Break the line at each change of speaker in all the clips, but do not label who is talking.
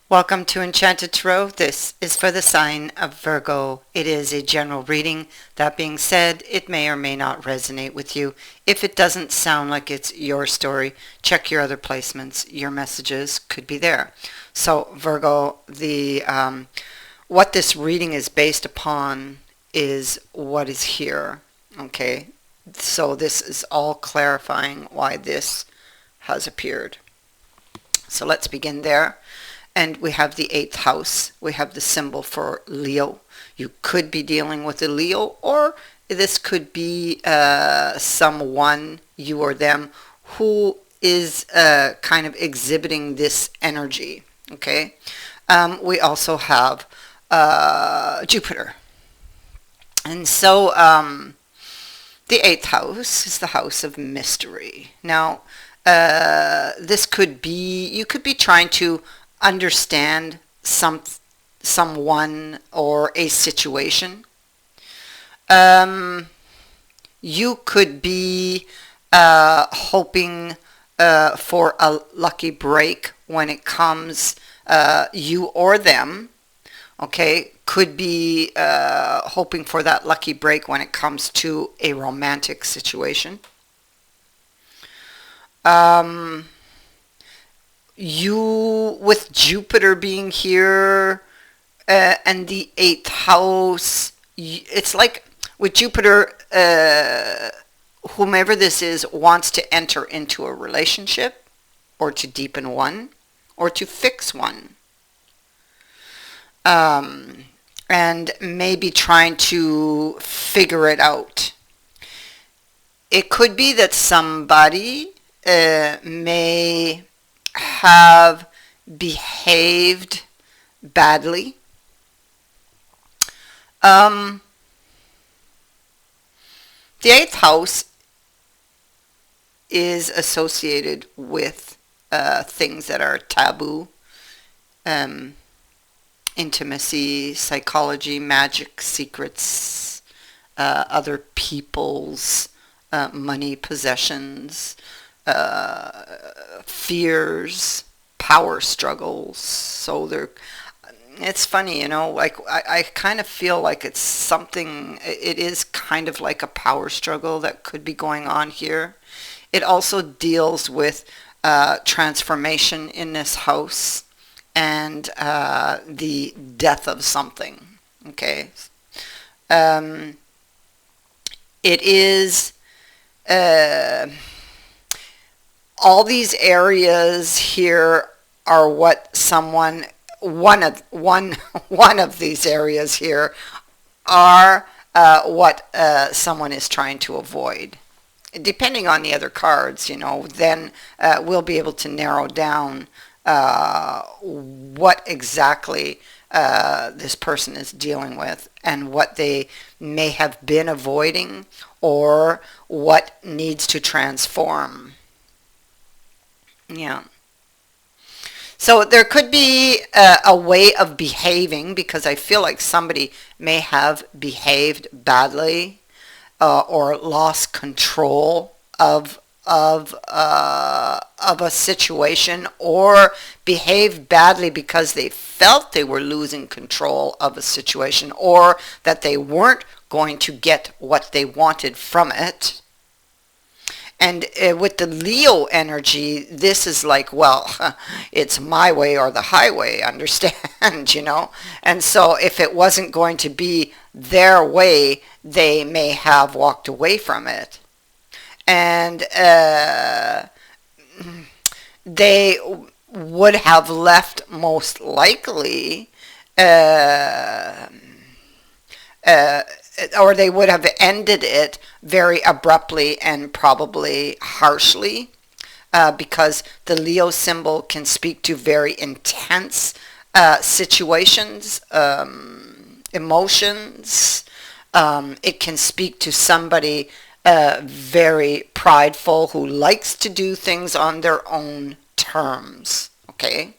Welcome to Enchanted Tarot. This is for the sign of Virgo. It is a general reading. That being said, it may or may not resonate with you. If it doesn't sound like it's your story, check your other placements. Your messages could be there. So Virgo, what this reading is based upon is what is here. Okay, so this is all clarifying why this has appeared. So let's begin there. And we have the 8th house. We have the symbol for Leo. You could be dealing with a Leo, or this could be someone, you or them, who is kind of exhibiting this energy. Okay. We also have Jupiter. And so the 8th house is the house of mystery. Now, this could be, you could be trying to understand someone or a situation. You could be hoping for a lucky break when it comes, you or them, okay, could be hoping for that lucky break when it comes to a romantic situation. You, with Jupiter being here and the 8th house, it's like with Jupiter, whomever this is wants to enter into a relationship or to deepen one or to fix one. And maybe trying to figure it out. It could be that somebody may have behaved badly. The 8th house is associated with things that are taboo, intimacy, psychology, magic, secrets, other people's money, possessions, fears, power struggles. So it's funny, like I kind of feel like it's something, it is kind of like a power struggle that could be going on here. It also deals with transformation in this house and the death of something. Okay. It is all these areas here are what someone, one of these areas here are what someone is trying to avoid. Depending on the other cards, then we'll be able to narrow down what exactly this person is dealing with and what they may have been avoiding or what needs to transform. Yeah. So there could be a way of behaving, because I feel like somebody may have behaved badly or lost control of a situation, or behaved badly because they felt they were losing control of a situation, or that they weren't going to get what they wanted from it. And with the Leo energy, this is like, well, it's my way or the highway, understand, And so if it wasn't going to be their way, they may have walked away from it. And they would have left most likely, or they would have ended it very abruptly and probably harshly, because the Leo symbol can speak to very intense situations, emotions. It can speak to somebody very prideful who likes to do things on their own terms. Okay?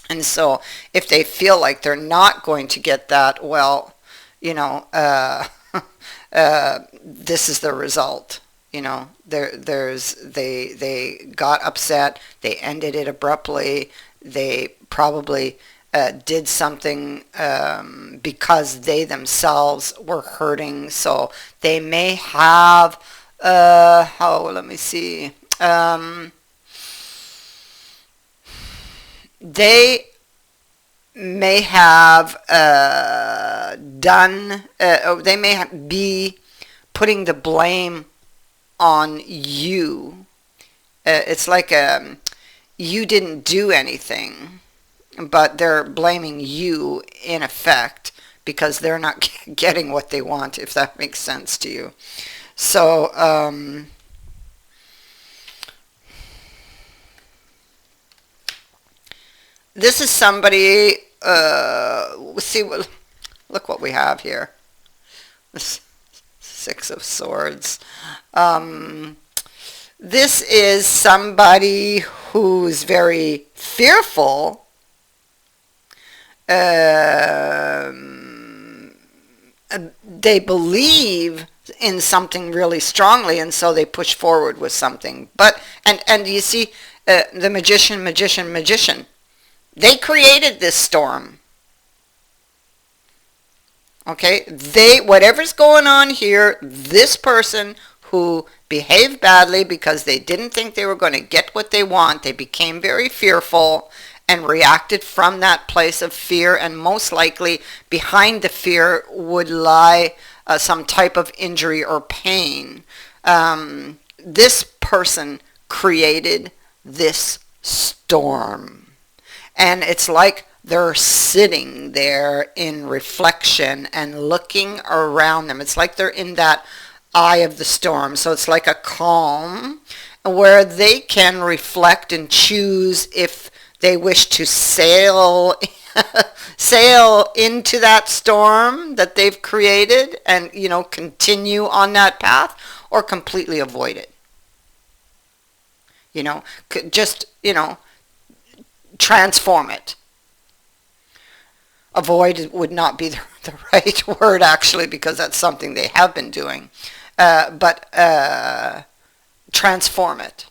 And so if they feel like they're not going to get that, well, this is the result. They got upset. They ended it abruptly. They probably did something because they themselves were hurting. So they may have, let me see. They may have they may be putting the blame on you. It's like you didn't do anything, but they're blaming you in effect because they're not getting what they want, if that makes sense to you. So, this is somebody, see, look what we have here. This Six of Swords. This is somebody who's very fearful. They believe in something really strongly, and so they push forward with something. But and you see, the magician. They created this storm. Okay, whatever's going on here, this person who behaved badly because they didn't think they were going to get what they want, they became very fearful and reacted from that place of fear, and most likely behind the fear would lie some type of injury or pain. This person created this storm. And it's like they're sitting there in reflection and looking around them. It's like they're in that eye of the storm. So it's like a calm where they can reflect and choose if they wish to sail into that storm that they've created and, continue on that path, or completely avoid it. Just, transform it. Avoid would not be the right word, actually, because that's something they have been doing. But transform it.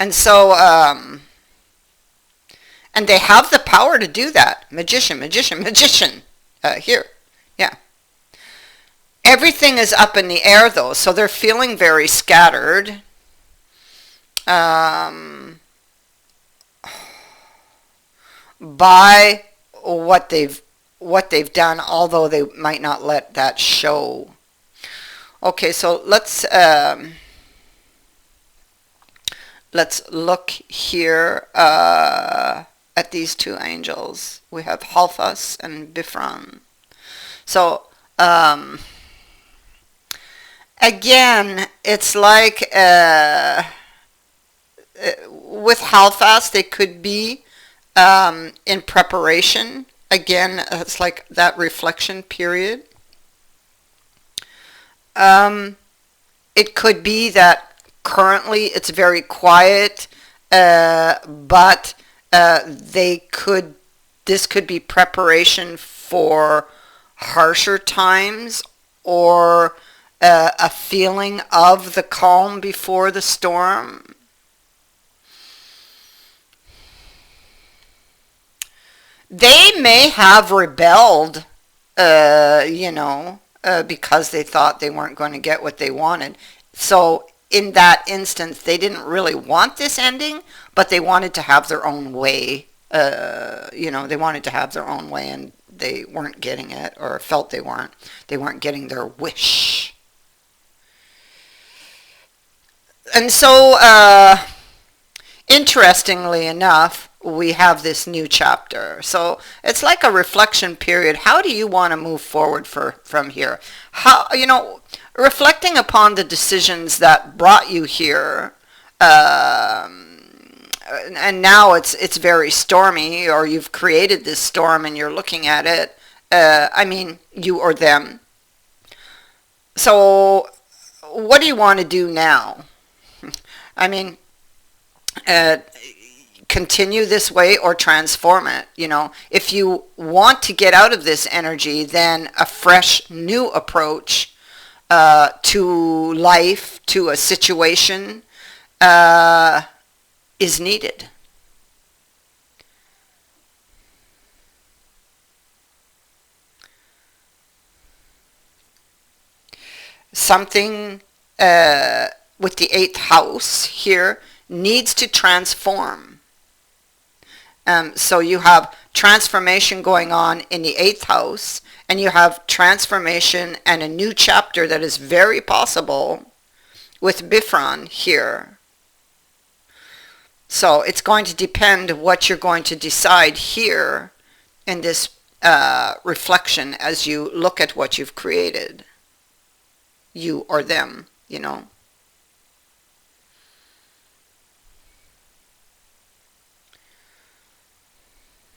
And so, and they have the power to do that. Magician. Here. Yeah. Everything is up in the air, though, so they're feeling very scattered. By what they've done, although they might not let that show. Okay, so let's look here at these two angels. We have Halfas and Bifran. So again, it's like with Halfas, they could be in preparation. Again, it's like that reflection period. It could be that currently it's very quiet, but this could be preparation for harsher times, or a feeling of the calm before the storm. They may have rebelled, because they thought they weren't going to get what they wanted. So in that instance, they didn't really want this ending, but they wanted to have their own way. They wanted to have their own way, and they weren't getting it, or felt they weren't. They weren't getting their wish. And so, interestingly enough, we have this new chapter. So it's like a reflection period. How do you want to move forward from here? How, reflecting upon the decisions that brought you here, and now it's very stormy, or you've created this storm and you're looking at it. You or them. So what do you want to do now? Continue this way or transform it. If you want to get out of this energy, then a fresh new approach to life, to a situation, uh, is needed. Something with the eighth house here needs to transform. So you have transformation going on in the eighth house, and you have transformation and a new chapter that is very possible with Bifron here. So it's going to depend what you're going to decide here in this reflection as you look at what you've created. You or them, you know.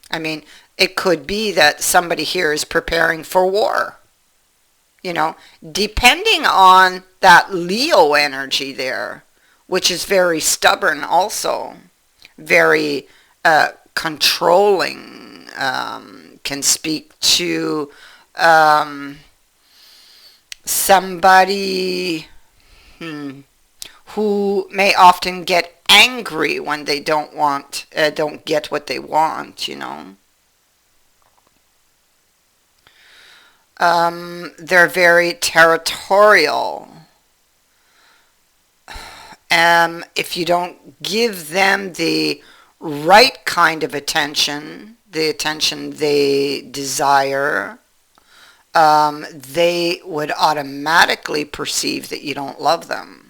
I mean, it could be that somebody here is preparing for war, you know, depending on that Leo energy there, which is very stubborn also, very controlling, can speak to somebody who may often get angry when they don't get what they want, you know. They're very territorial. If you don't give them the right kind of attention, the attention they desire, they would automatically perceive that you don't love them.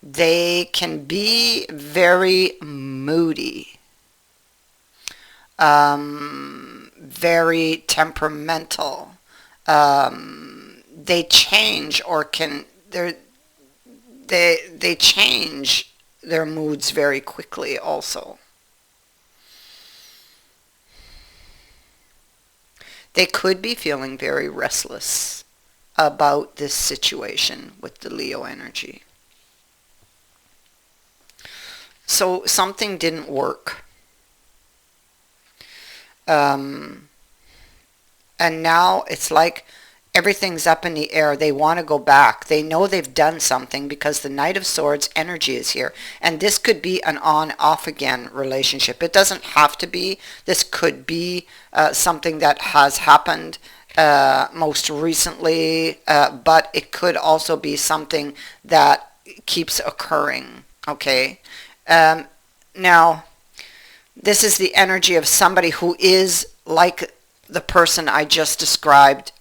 They can be very moody, very temperamental. They change or can they change their moods very quickly also. They could be feeling very restless about this situation with the Leo energy. So something didn't work. And now it's like everything's up in the air. They want to go back. They know they've done something because the Knight of Swords energy is here. And this could be an on-off again relationship. It doesn't have to be. This could be something that has happened most recently, but it could also be something that keeps occurring. Okay? Now, this is the energy of somebody who is like the person I just described.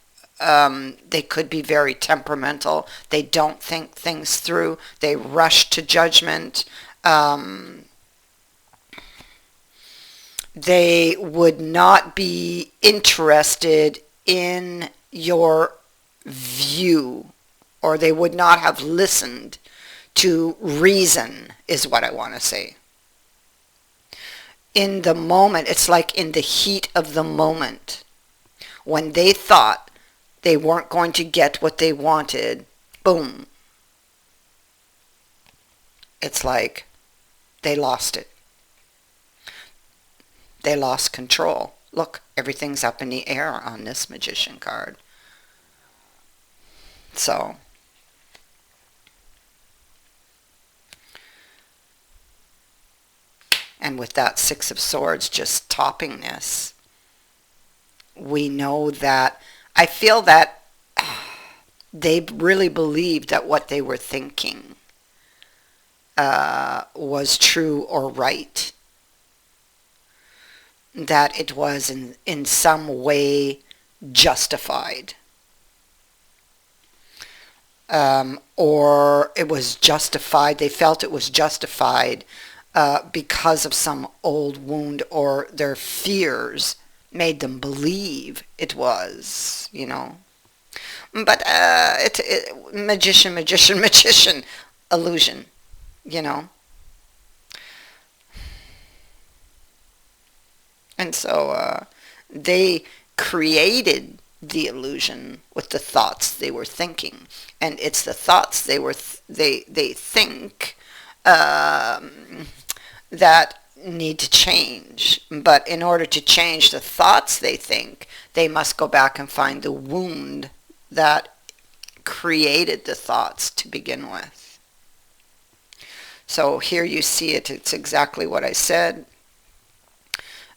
They could be very temperamental. They don't think things through. They rush to judgment. They would not be interested in your view, or they would not have listened to reason, is what I want to say. In the moment, it's like in the heat of the moment, when they thought they weren't going to get what they wanted, boom. It's like they lost it. They lost control. Look, everything's up in the air on this Magician card. So, and with that Six of Swords just topping this, we know that, I feel that they really believed that what they were thinking was true or right. That it was in some way justified. Or it was justified, they felt it was justified because of some old wound, or their fears made them believe it was, you know. But magician, illusion, you know. And so they created the illusion with the thoughts they were thinking, and it's the thoughts they think that need to change. But in order to change the thoughts they think, they must go back and find the wound that created the thoughts to begin with. So here you see it. It's exactly what I said.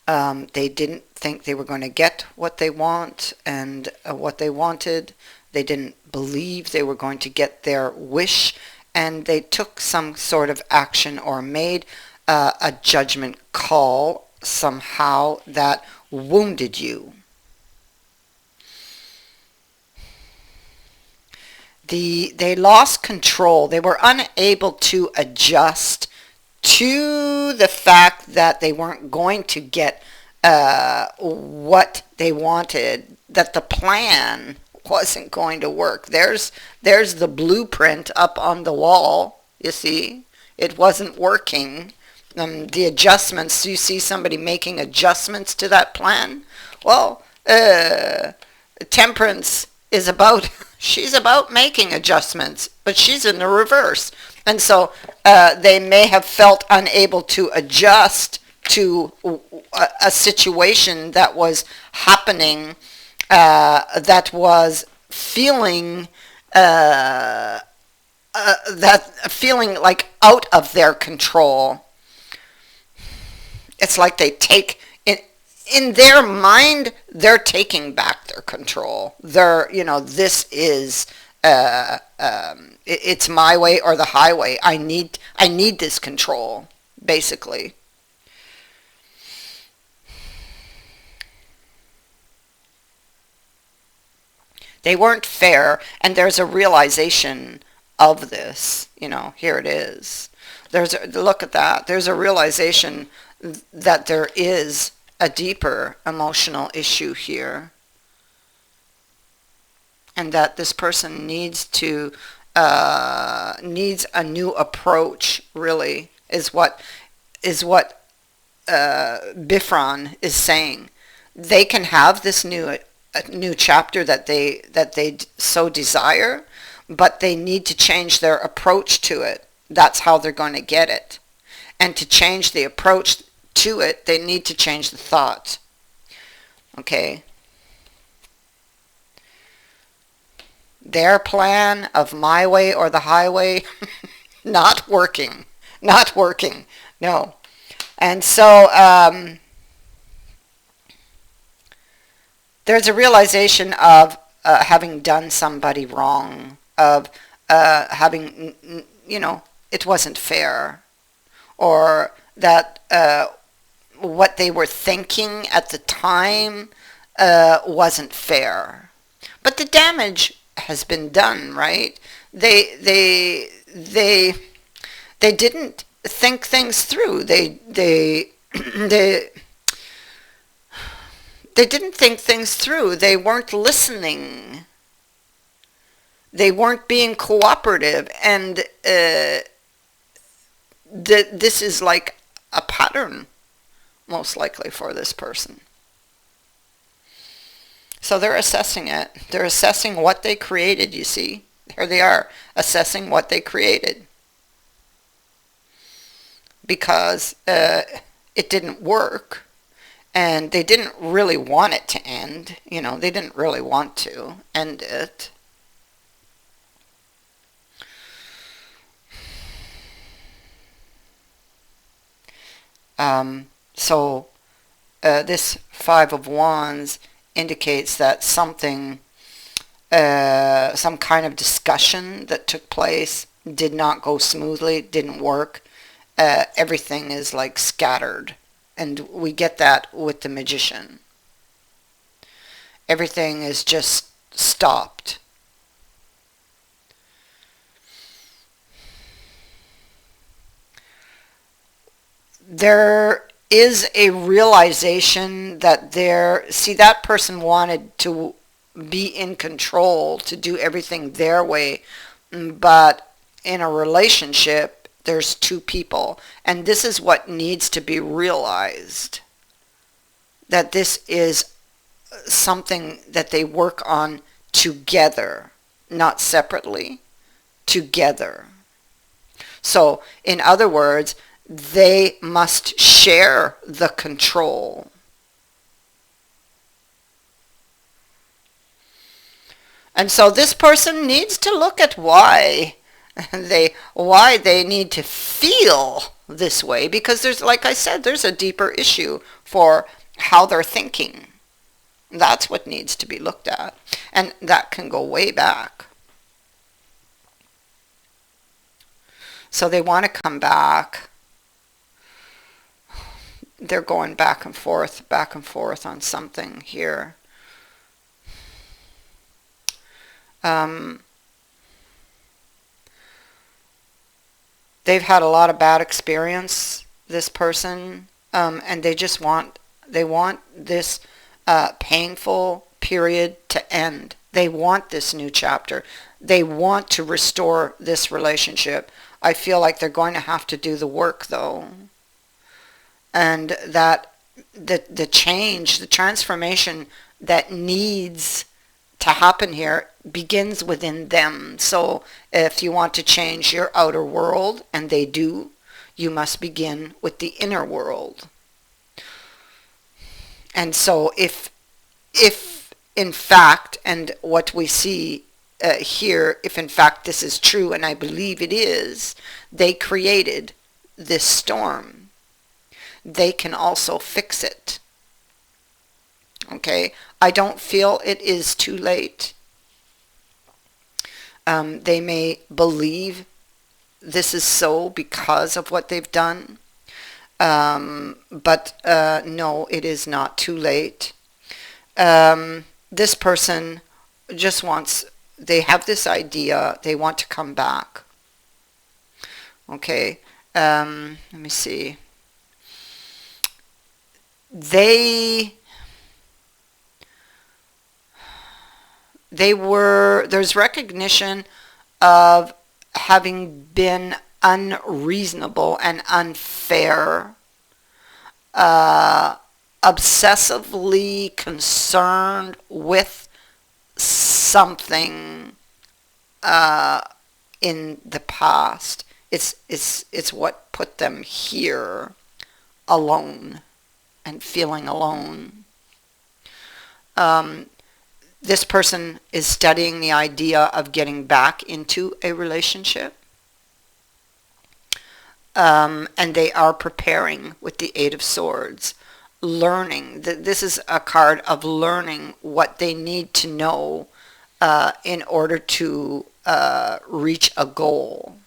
They didn't think they were going to get what they want and what they wanted. They didn't believe they were going to get their wish, and they took some sort of action or made a judgment call somehow that wounded you. They lost control. They were unable to adjust to the fact that they weren't going to get what they wanted, that the plan wasn't going to work. There's the blueprint up on the wall, you see. It wasn't working. The adjustments, you see somebody making adjustments to that plan? Well, Temperance is about, she's about making adjustments, but she's in the reverse. And so they may have felt unable to adjust to a situation that was happening, that was feeling like out of their control. It's like they take in their mind, they're taking back their control. They're, this is it's my way or the highway. I need this control, basically. They weren't fair, and there's a realization of this. Here it is. Look at that. There's a realization that there is a deeper emotional issue here, and that this person needs a new approach. Really, is what Bifron is saying. They can have this new chapter that they so desire, but they need to change their approach to it. That's how they're going to get it. And to change the approach to it, they need to change the thought. Okay? Their plan of my way or the highway, not working. Not working. No. And so there's a realization of having done somebody wrong, of having, it wasn't fair, or that what they were thinking at the time wasn't fair. But the damage has been done, right? They didn't think things through. They didn't think things through. They weren't listening. They weren't being cooperative, and this is like a pattern, most likely, for this person. So they're assessing it. They're assessing what they created, you see. There they are, assessing what they created. Because it didn't work, and they didn't really want it to end. They didn't really want to end it. So this Five of Wands indicates that something, some kind of discussion that took place did not go smoothly, didn't work. Everything is like scattered, and we get that with the Magician. Everything is just stopped. There is a realization that that person wanted to be in control, to do everything their way, but in a relationship, there's two people, and this is what needs to be realized, that this is something that they work on together, not separately, together. So, in other words, they must share the control. And so this person needs to look at why they need to feel this way, because there's, like I said, there's a deeper issue for how they're thinking. That's what needs to be looked at. And that can go way back. So they want to come back. They're going back and forth on something here. They've had a lot of bad experience, this person, and they want this painful period to end. They want this new chapter. They want to restore this relationship. I feel like they're going to have to do the work, though. And that the change, the transformation that needs to happen here begins within them. So if you want to change your outer world, and they do, you must begin with the inner world. And so if in fact, and what we see here, if in fact this is true, and I believe it is, they created this storm, they can also fix it. Okay, I don't feel it is too late. They may believe this is so because of what they've done, but no, it is not too late. This person just wants, they have this idea, they want to come back. Okay, let me see. There's recognition of having been unreasonable and unfair, obsessively concerned with something in the past. It's what put them here, alone and feeling alone. This person is studying the idea of getting back into a relationship. And they are preparing with the Eight of Swords, learning. This is a card of learning what they need to know in order to reach a goal.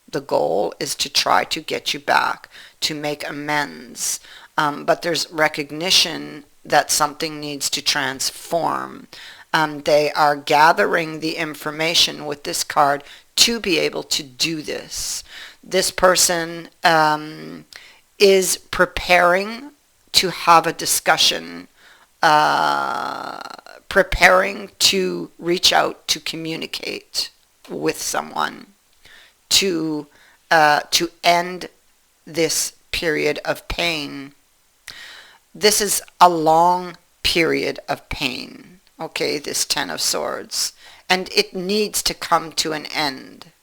The goal is to try to get you back, to make amends. But there's recognition that something needs to transform. They are gathering the information with this card to be able to do this. This person is preparing to have a discussion, preparing to reach out to communicate with someone, to end this period of pain. This is a long period of pain, okay, this Ten of Swords, and it needs to come to an end.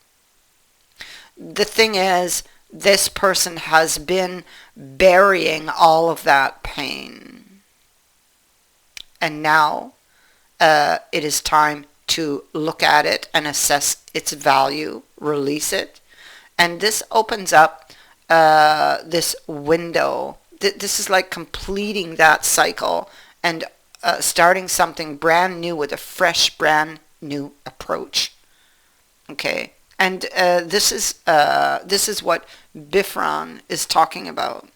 The thing is, this person has been burying all of that pain, and now it is time to look at it and assess its value, release it, and this opens up this window. This is like completing that cycle and starting something brand new with a fresh, brand new approach. Okay, and this is what Bifron is talking about.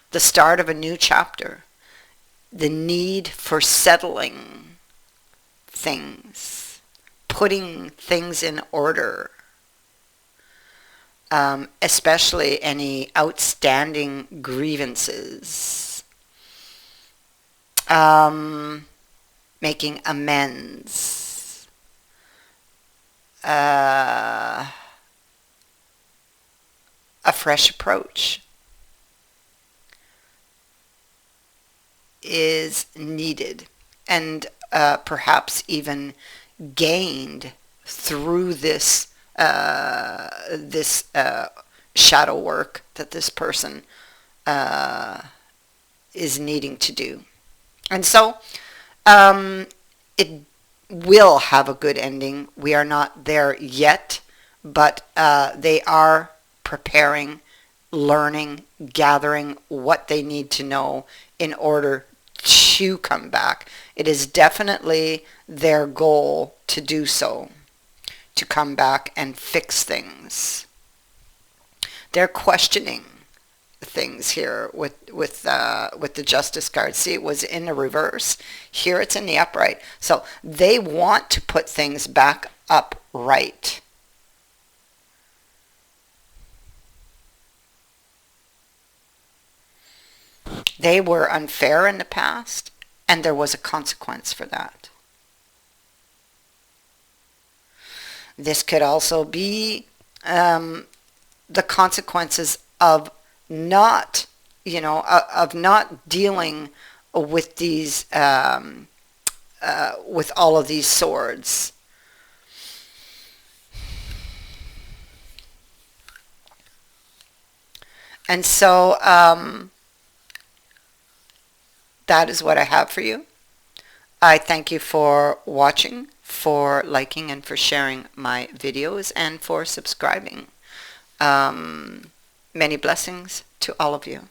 The start of a new chapter, the need for settling things, putting things in order. Especially any outstanding grievances, making amends, a fresh approach is needed, and perhaps even gained through this shadow work that this person is needing to do. And so it will have a good ending. We are not there yet, but they are preparing, learning, gathering what they need to know in order to come back. It is definitely their goal to do so, to come back and fix things. They're questioning things here with the Justice card. See, it was in the reverse. Here it's in the upright. So they want to put things back upright. They were unfair in the past, and there was a consequence for that. This could also be the consequences of not, of not dealing with these, with all of these swords. And so that is what I have for you. I thank you for watching, for liking, and for sharing my videos, and for subscribing. Many blessings to all of you.